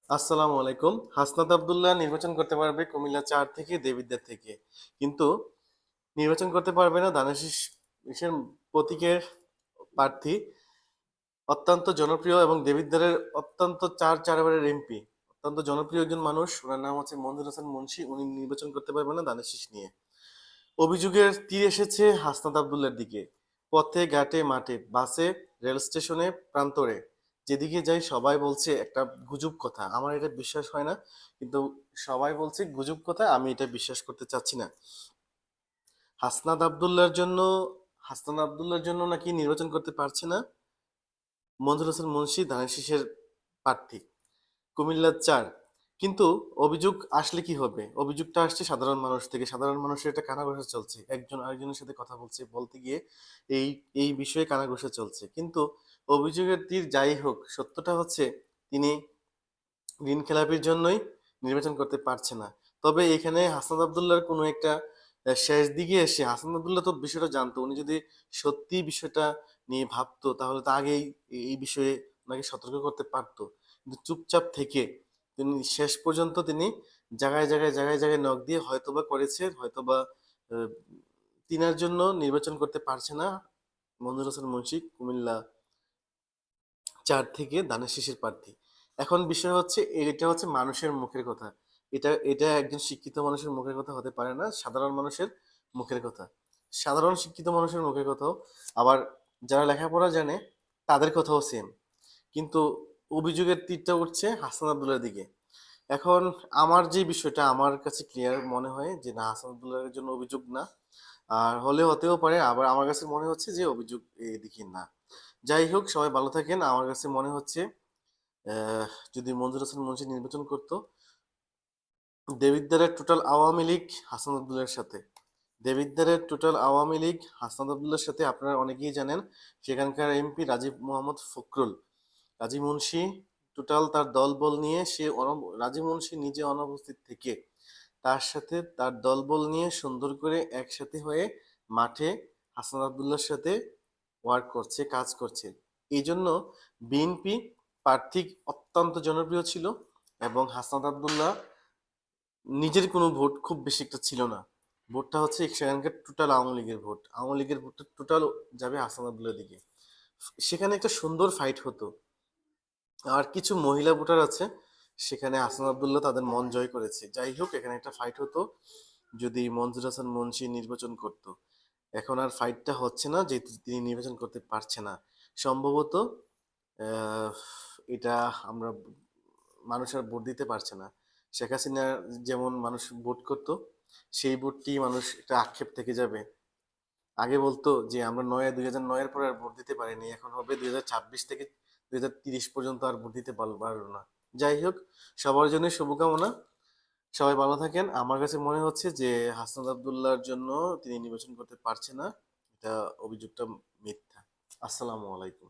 আসসালামু আলাইকুম। হাসনাত আব্দুল্লাহ নির্বাচন করতে পারবে কুমিল্লা ৪ থেকে দেবিদ্বার থেকে। কিন্তু নির্বাচন করতে পারবে না ধানের শীষের প্রতীকের প্রার্থী অত্যন্ত জনপ্রিয় এবং দেবিদ্বারের অত্যন্ত ৪ বারের এমপি। অত্যন্ত জনপ্রিয় একজন মানুষ। ওনার নাম হচ্ছে মনজুর হাসান মুন্সী। উনি নির্বাচন করতে পারবেন না ধানের শীষ নিয়ে। অভিযোগের তীর এসেছে হাসনাত আব্দুল্লাহর দিকে। পথে ঘাটে মাঠে বাসে রেল স্টেশনে প্রান্তরে যেদিকে যাই সবাই বলছে একটা গুজব কথা, আমার এটা বিশ্বাস হয় না, কিন্তু সবাই বলছে গুজব কথা, আমি এটা বিশ্বাস করতে চাচ্ছি না। হাসনাত আব্দুল্লাহর জন্য হাসনাত আব্দুল্লাহর জন্য নাকি নির্বাচন করতে পারছে না মনজুর হাসান মুন্সী ধানের শীষের প্রার্থী কুমিল্লার ৪। কিন্তু অভিযোগ আসলে কি হবে? অভিযোগটা আসছে সাধারণ মানুষ থেকে। সাধারণ মানুষের একটা কানাঘুষা চলছে, একজন আরেকজনের সাথে কথা বলছে, বলতে গিয়ে এই এই বিষয়ে কানাঘুষা চলছে। কিন্তু অভিযোগের তীর যাই হোক, সত্যটা হচ্ছে তিনি ঋণ খেলাপির জন্যই নির্বাচন করতে পারছে না। তবে এখানে হাসনাত আব্দুল্লাহর কোনো একটা শেষ দিকে এসে হাসনাত আব্দুল্লাহ তো বিষয়টা জানতো। উনি যদি সত্যি বিষয়টা নিয়ে ভাবতো তাহলে তো আগেই এই বিষয়ে ওনাকে সতর্ক করতে পারতো। কিন্তু চুপচাপ থেকে তিনি শেষ পর্যন্ত তিনি জায়গায় নখ দিয়ে হয়তোবা করেছে, হয়তোবা আহ, তিনার জন্য নির্বাচন করতে পারছে না মনজুর হাসান মুন্সী কুমিল্লা ৪ থেকে ধানের শীষের প্রার্থী। এখন বিষয় হচ্ছে এটা হচ্ছে মানুষের মুখের কথা। এটা এটা একজন শিক্ষিত মানুষের মুখের কথা হতে পারে না, সাধারণ মানুষের মুখের কথা। সাধারণ শিক্ষিত মানুষের মুখের কথাও আবার যারা লেখাপড়া জানে তাদের কথাও সেম। কিন্তু অভিযোগের তীরটা উঠছে হাসান আব্দুল্লাহর দিকে। এখন আমার যে বিষয়টা আমার কাছে ক্লিয়ার মনে হয় যে না, হাসান আব্দুল্লাহর জন্য অভিযোগ না, আর হলে হতেও পারে, আবার আমার কাছে মনে হচ্ছে যে অভিযোগ এদিকে না। যাই হোক, সবাই ভালো থাকেন। আমার কাছে মনে হচ্ছে আহ, যদি মনজুর হাসান মুন্সী নির্বাচন করতো, দেবিদ্বারের টোটাল আওয়ামী লীগ হাসান আব্দুল্লাহর সাথে, দেবিদ্বারের টোটাল আওয়ামী লীগ হাসান আব্দুল্লাহর সাথে। আপনারা অনেকেই জানেন সেখানকার এমপি রাজীব মোহাম্মদ ফখরুল, রাজী মুন্সি টোটাল তার দলবল নিয়ে রাজী মুন্সি নিজে অনুপস্থিত থেকে তার সাথে তার দলবল নিয়ে সুন্দর করে একসাথে হয়ে মাঠে হাসান আব্দুল্লাহর সাথে ওয়ার্ক করছে, কাজ করছে। এই জন্য বিএনপি প্রার্থী অত্যন্ত জনপ্রিয় ছিল এবং হাসনাত আব্দুল্লাহ নিজের কোনো ভোট খুব বেশি একটা ছিল না। ভোটটা হচ্ছে সেখানকার টোটাল আওয়ামী লীগের ভোট, আওয়ামী লীগের ভোটটা টোটাল যাবে হাসান আব্দুল্লাহর দিকে। সেখানে একটা সুন্দর ফাইট হতো। আর কিছু মহিলা ভোটার আছে, সেখানে হাসান আব্দুল্লাহ তাদের মন জয় করেছে। যাই হোক, এখানে একটা ফাইট হতো যদি মনজুর হাসান মুন্সী নির্বাচন করত। এখন আর ফাইটটা হচ্ছে না যেহেতু তিনি নির্বাচন করতে পারছে না। সম্ভবত আহ, এটা আমরা মানুষ আর ভোট দিতে পারছে না। শেখ হাসিনা যেমন মানুষ ভোট করতো, সেই ভোটটি মানুষ একটা আক্ষেপ থেকে যাবে। আগে বলতো যে আমরা 2009-এর পরে আর ভোট দিতে পারিনি, এখন হবে 2026 থেকে 2030 পর্যন্ত আর ভোট দিতে পারবো না। যাই হোক, সবার জন্য শুভকামনা। সবাই ভালো থাকেন। আমার কাছে মনে হচ্ছে যে হাসনাত আব্দুল্লাহর জন্য তিনি নির্বাচন করতে পারছে না, এটা অভিযোগটা মিথ্যা। আসসালামু আলাইকুম।